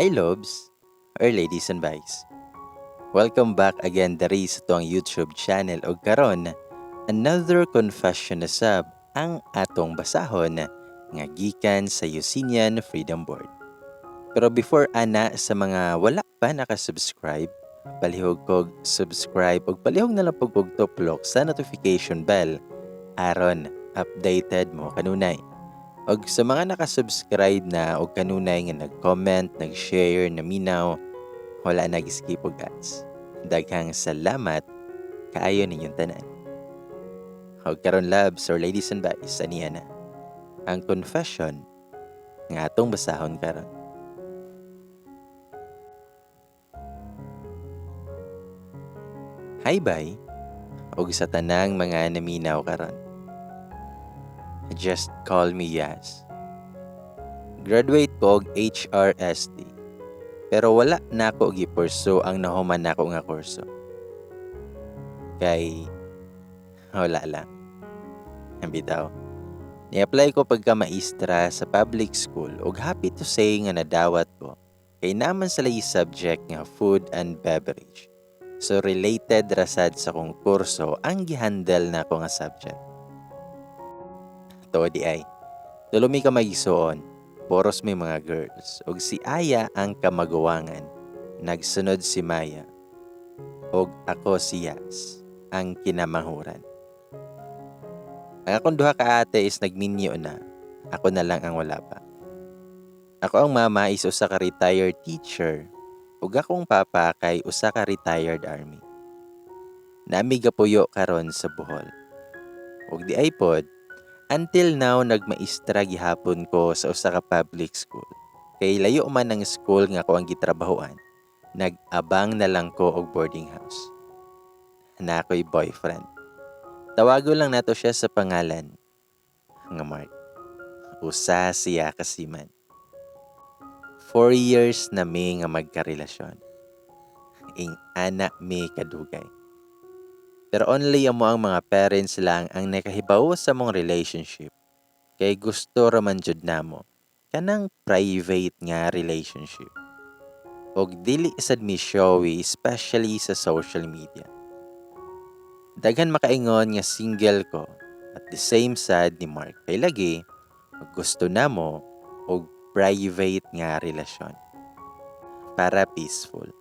Hi Lobs, or ladies and boys. Welcome back again diri sa tuang YouTube channel o karon another confession na sab ang atong basahon nga gikan sa Yusinian Freedom Board. Pero before ana sa mga wala pa nakasubscribe, palihog kog subscribe o palihog na lang pag tuplok sa notification bell aron updated mo kanunay. Og sa mga nakasubscribe na og kanunay nga nag-comment, nag-share, naminaw, wala nag-skip og ads. Daghang salamat kaayo ninyong tanan. Og karon loves or ladies and boys, aniya na ang confession nga atong basahon karon. Hi bye, og sa tanang mga naminaw karon. Just call me Yas. Graduate ko og HRSD. Pero wala na ako gipurso ang nahuman nako nga kurso. Kay wala lang. Ang bitaw. Ni-apply ko pagka maestra sa public school ug happy to say nga nadawat ko. Kay naman sila yung subject nga food and beverage. So related rasad sa kong kurso ang gihandle na ko nga subject. To di ay. Tulumi ka magisuon. Poros may mga girls. Og si Aya ang kamaguwangan. Nagsunod si Maya. Og ako si Yas ang kinamahuran. Ang akong duha ka ate is nagminyo na. Ako na lang ang wala pa. Ako ang mama is usa ka retired teacher. Ug akong papa kay usa ka retired army. Nami gapuyo karon sa Bohol. Ug di ay pod, until now nagmaestra gihapon ko sa usa ka public school. Kay layo man ang school nga ako ang gitrabahoan. Nag-abang na lang ko og boarding house. Na ako'y boyfriend. Tawago lang nato siya sa pangalan nga Mark. Usa siya kasiman. 4 years na mi nga magkarelasyon. Ing anak mi kadugay. Pero only amo ang mga parents lang ang nakahibaw sa mong relationship. Kay gusto raman jud namo kanang private nga relationship. Og dili sad mi showy especially sa social media. Daghan makaingon nga single ko at the same sad ni Mark kay lagi gusto namo og private nga relasyon para peaceful.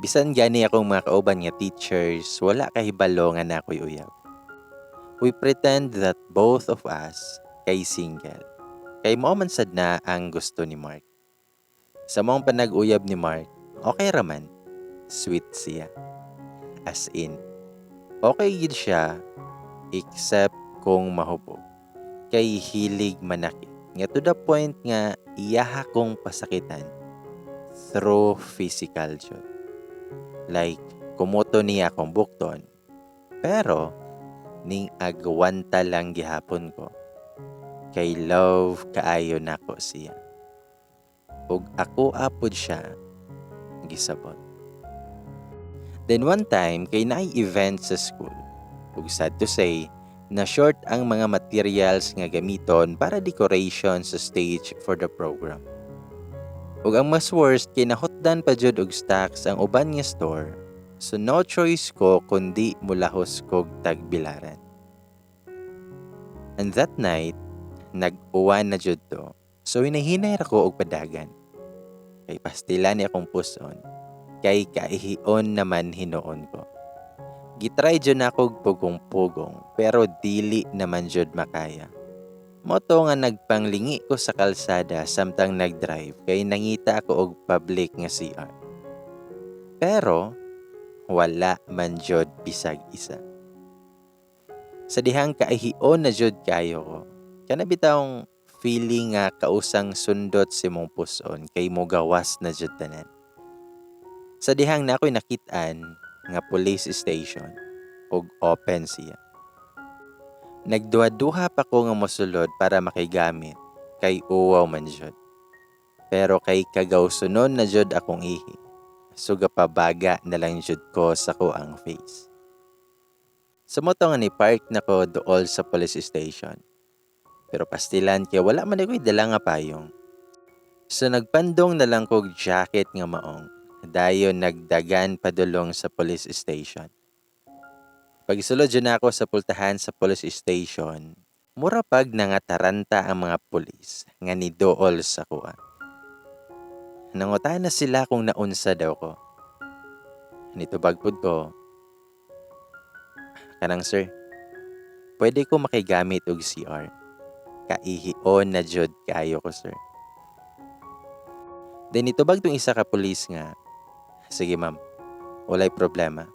Bisan gani akong mga kauban nga teachers, wala kahibalo nga nako'y uyab. We pretend that both of us kay single. Kay mo man sad na ang gusto ni Mark. Sa mong panag-uyab ni Mark, okay raman. Sweet siya. As in, okay gid siya except kung mahubog. Kay hilig manakit. Nga to the point nga iyaha kong pasakitan through physical jud. Like, kumoto niya akong bukton. Pero, ning agwanta lang gihapon ko. Kay love kaayo nako siya. Ug ako apod siya gisabot. Then one time, kay naay event sa school. Ug sad to say, na short ang mga materials nga gamiton para decoration sa stage for the program. Ug ang mas worst kay nahutdan pa jud og stocks ang uban nga store. So no choice ko kundi mulahos kog tagbilaran. And that night, nag-uwan na jud to. So hinahinay ra ko og padagan. Kay pastila ni akong puson. Kay kaihion naman hinuon ko. Gitry jud na kog pugong-pugong pero dili naman jud makaya. Moto nga nagpanglingi ko sa kalsada samtang nagdrive kay nangita ako og public nga CR. Pero wala man jud bisag isa. Sa dihang kaihion na jud kayo ko. Kana bitawng feeling nga kausang sundot si mong puson kay mo gawas na jud tanan. Sa dihang na ako'y nakit-an nga police station og open siya. Nagduha-duha pa ko nga mosulod para makigamit kay uwaw man jud. Pero kay kagaw sunon na jud akong ihi. Suga pabaga na lang jud ko sa ko ang face. Sumoto nga ni park na ko dool sa police station. Pero pastilan kay wala man ako'y dala nga payong. So nagpandong na lang kog jacket nga maong. Dayon nagdagan padulong sa police station. Pagsulod yun ako sa pultahan sa police station, mura pag nangataranta ang mga pulis nga nidool sa kuha. Nangutana sila kung naunsa daw ko. Nitubagpod ko, kanang sir, pwede ko makigamit og CR. Kaihion na jud kayo ko sir. Then itubag tong isa ka pulis nga, sige ma'am, walay problema.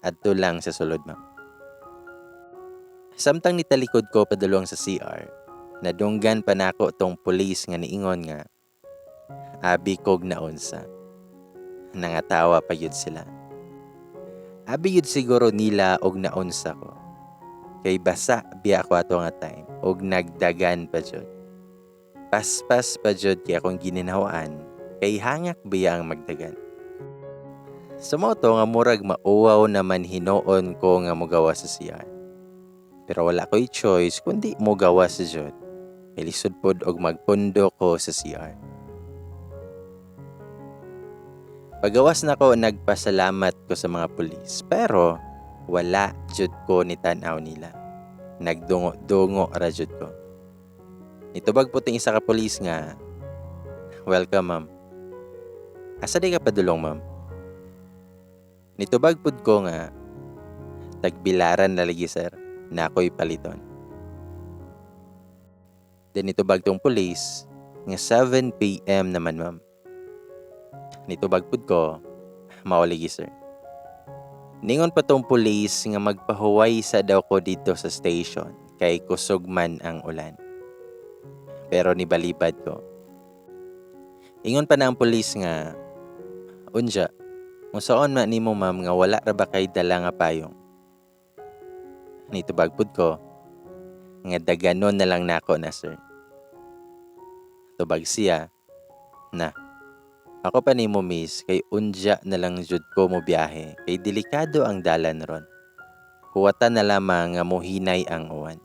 Adto lang sa sulod ma'am. Samtang nitalikod ko padulong sa CR, nadunggan pa nako tong pulis nga niingon nga, abi kog naunsa. Nangatawa pa yun sila. Abi yun siguro nila og naunsa ko. Kay basa biya ako ato nga time og nagdagan pa jud. Paspas pa jud kay akong gininhawaan kay hangak biya ang magdagan. Sa moto nga murag mauwaw naman hinoon ko nga mogawa sa CR. Pero wala ko'y choice kundi mogawa sa jud. Kay lisod pod og magpundo ko sa CR. Pagawas na ko, nagpasalamat ko sa mga pulis. Pero wala jud ko ni tanaw nila. Nagdungo-dungo ra jud ko. Nitubag po ting isa ka pulis nga, welcome ma'am. Asa di ka padulong ma'am? Nitubag pud ko nga, tagbilaran na lagi sir, na ako'y paliton. Then nitubag tong pulis, nga 7 PM naman ma'am. Nitubag pud ko, mauligi sir. Ningon pa tong pulis nga magpahuway sa daw ko dito sa station kay kusog man ang ulan. Pero nibalibad ko. Ingon pa na ang pulis nga, unja, musaon man nimo ma'am nga wala ra ba kay dala nga payong? Nitubag pud ko, nga daganon na lang nako na sir. Tubag siya, na, ako pa nimo miss, kay unja na lang jud ko mo biyahe, kay delikado ang dalan ron. Huwatan na lamang nga mohinay ang uwan.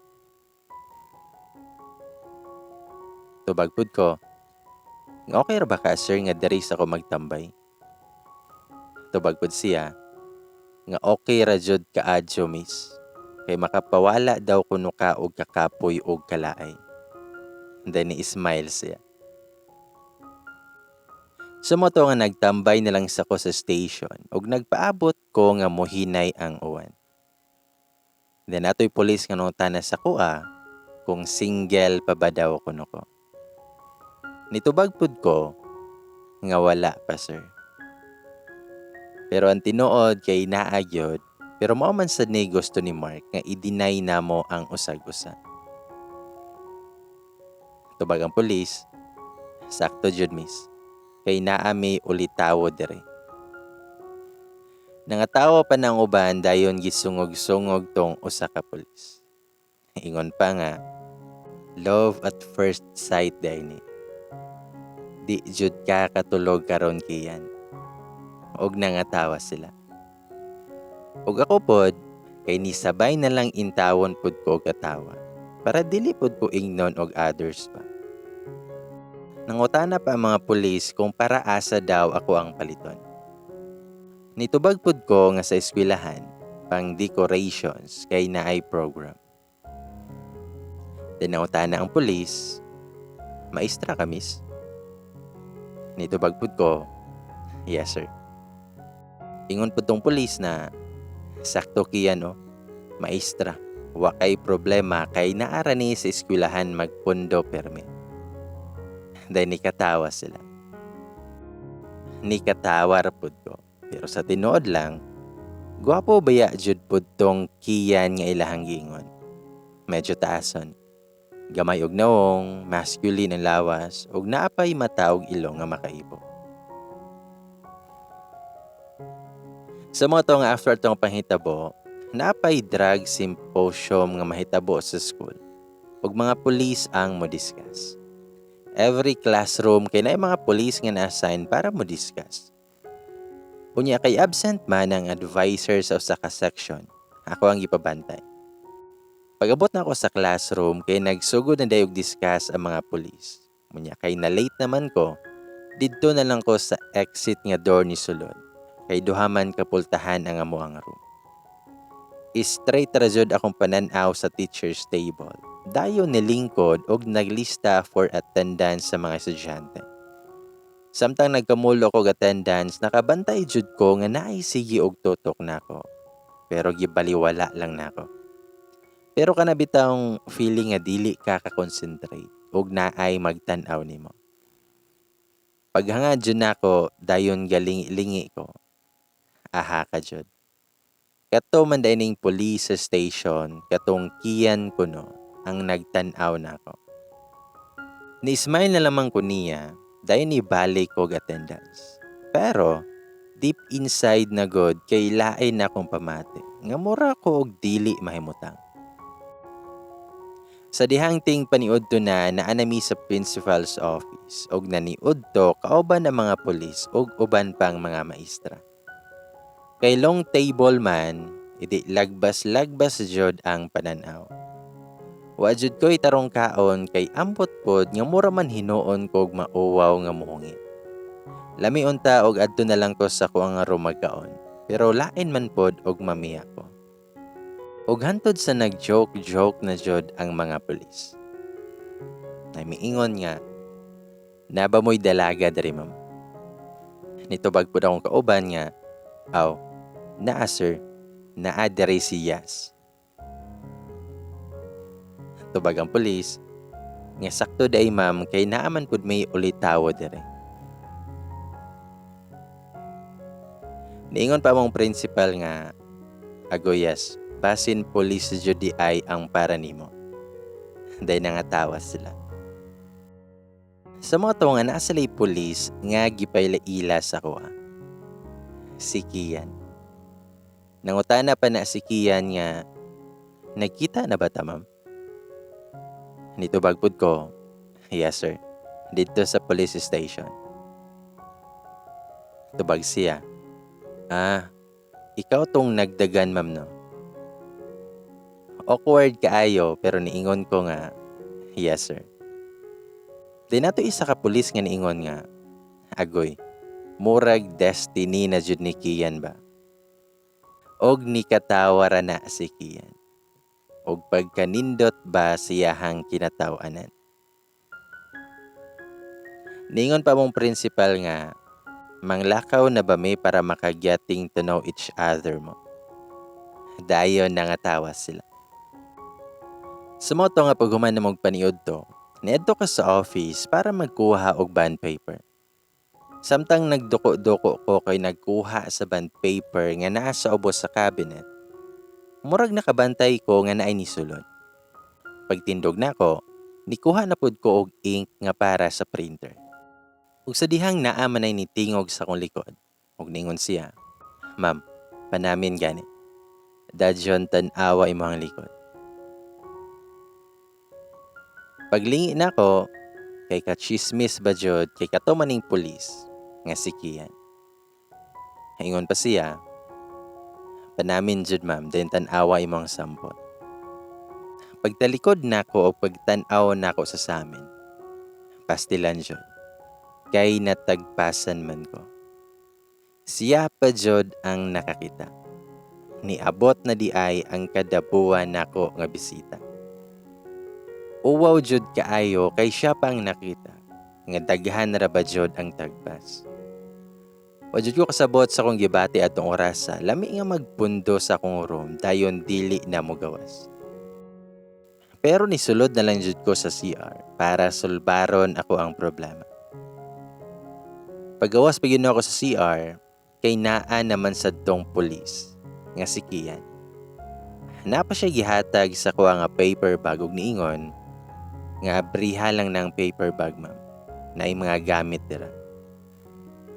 Tubag pud ko, nga okay ra ba ka sir nga diri sa ko magtambay? Tubag pud siya, nga okay ra jud kaadyo miss. Kay makapawala daw kuno ka og kakapoy og kalaay. Then ni-smile siya. Sumoto nga nagtambay na lang sa ko sa station ug nagpaabot ko nga mohinay ang uwan. Then ato'y pulis nga nungtana sa kuha kung single pa ba daw kuno ko. Nitubag pud ko nga wala pa sir. Pero ang tinuod kay naagyod, pero mao man sad ni gusto ni Mark nga i-deny namo ang usag-usa. Tubag ang pulis, sakto jud miss. Kay naa may ulitawo dire. Nangatawa pa ng uban dayon gisungog-sungog tong usa ka pulis. Ingon pa nga, love at first sight dayni. Di jud ka katulog karon kiyan. Og nangatawa sila. Og ako pod, kay nisabay na lang intawon pod ko katawa. Para dili pod ko ingnon og others pa. Nangutana pa ang mga pulis kung para asa daw ako ang paliton. Nitubag pud ko nga sa eskwelahan, pang decorations kay naay program. Then nangutana ang pulis, maestra ka miss? Nitubag pud ko, yes sir. Ingon pud tong pulis na, sakto kiyan maestra, wa kay problema kay naara ni sa eskwelahan magpundo permit. Dahil nikatawa sila. Nikatawa rapod ko. Pero sa tinuod lang, gwapo baya jud pod tong kiyan nga ilahang gingon. Medyo taason. Gamay og nawong, masculine ang lawas, og naapay mata og ilong nga makaibo. Sa mga tong after tong panghitabo, naapay drug symposium nga mahitabo sa school. Ug mga pulis ang mo-discuss. Every classroom kay naay mga pulis nga na-assign para mo discuss. Unya kay absent man ang advisor sa usa ka section, ako ang ipabantay. Pag-abot na ako sa classroom kay nagsugod na dayog discuss ang mga pulis. Unya kay na late naman ko, Didto na lang ko sa exit nga door ni sulod. Kay duhaman kapultahan ang amo ang room. Straight ra jud akong pananaw sa teacher's table. Dayon nilingkod og naglista for attendance sa mga estudyante. Samtang nagkamulo ko og attendance, nakabantay jud ko nga naay sige og tutok nako. Pero gibaliwala lang nako. Pero kana bitawng feeling nga dili ka ka-concentrate og naay magtan-aw nimo. Paghangad jud nako, dayon galing-lingi ko. Aha ka jud. Kato man dining police station, katong kiyan ko no, ang nagtan-aw nako. Ni-smile na lamang ko niya, dayon ni balik ko attendance. Pero, deep inside na god kay lain na akong pamati. Nga mura ko og dili mahimutang. Sa dihang ting paniudto na naanami sa principal's office og naniudto kauban ang mga pulis og uban pang mga maestra. Kay long table man, idi lagbas-lagbas jud ang pananaw. Wa jud ko'y tarong kaon kay ambot pod nga mura man hinuon ko og mauwaw nga muhungit. Lami unta og adto na lang ko sa kuang nga room magkaon, pero lain man pod og mamiya ko. Og hantod sa nag-joke na jud ang mga pulis. Namiingon nga, naba mo'y dalaga diri ma'am. Nitubag pod akong kauban nga, aw, naa sir, naa diri si Yas. Tubag ang pulis, nga sakto day ma'am kay naaman pod may ulitawo diri. Niingon pa mong principal nga, agoyas, basin police judi ay ang para nimo. Day nangatawa sila. Sa mga to nga naasalay police nga gipaylaila sa kuha. Si Kian. Nangutana pa na si Kian nga, nagkita na ba ta ma'am? Nitubag pod ko, yes sir, dito sa police station. Tubag siya, ikaw tong nagdagan ma'am no? Awkward kaayo pero niingon ko nga, yes sir. Di nato isa ka pulis nga niingon nga, agoy, murag destiny na jud ni Kian ba? Og nikatawara na si Kian. Og pagkanindot ba siyahang kinatawanan. Ningon pa mong principal nga, manglakaw na ba may para makagyating to know each other mo? Dayon nangatawa sila. Sumoto nga paghuman na mong paniod to, niadto ka sa office para magkuha og bond paper. Samtang nagduko-duko ko kay nagkuha sa bond paper nga naa sa ubos sa cabinet, murag nakabantay ko nga naay nisulod. Pagtindog nako, nikuha na pud ko og ink nga para sa printer. Ug sa dihang naa man ay nitingog sa akong likod, ug ningon siya, "Ma'am, panamin gani. Dadyon tan-awa imong likod." Paglingi nako, kay kachismis ba jud kay katumaning pulis nga si Kian. Ingon pa siya, "Panamin jud ma'am, den tan-awa imong sampot." Pagtalikod nako o pagtan-aw nako sa samin, pastilan jud. Kay natagpasan man ko. Siya pa jud ang nakakita. Niabot na di ay ang kadabuan nako nga bisita. Uwaw jud kaayo kay siya pang nakita. Nga daghan ra ba jud ang tagpas. Wa jud ko kasabot sa kong gibati atong orasa, lami nga magpundo sa akong room dayon dili na mo gawas. Pero nisulod na lang jud ko sa CR para sulbaron ako ang problema. Pagawas pa ginawa ko sa CR, kay naa naman sa dong pulis nga si Kian. Napa siya gihatag sa kuha nga paper bag ug niingon nga abriha lang ng paper bag ma'am na mga gamit dira.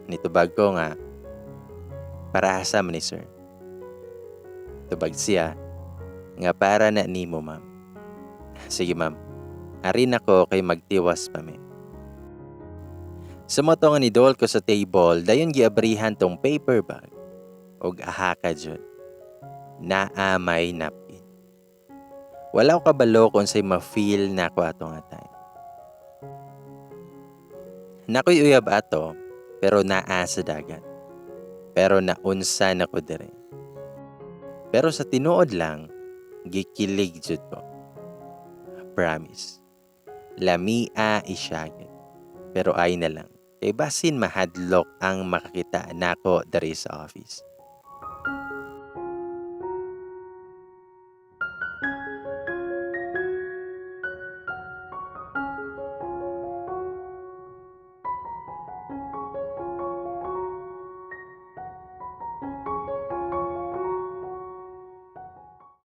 Nitubag ko nga, para asa man ni sir. Tubag siya, nga para na nimo ma'am. Sige ma'am, arin ako kay magtiwas pa mi. Sumoto nga nidol ko sa table, dayon giabrihan tong paper bag. Og ahaka jud. Naamay napkin. Wala ko kabalo kung say ma-feel na ako atong atay. Nakoy uyab ato, pero naa sa dagat. Pero naunsa na ko dire. Pero sa tinuod lang, gikilig jud ko. Promise. Lamia isyagit. Pero ay na lang. Kay basin mahadlok ang makakita nako dari sa office.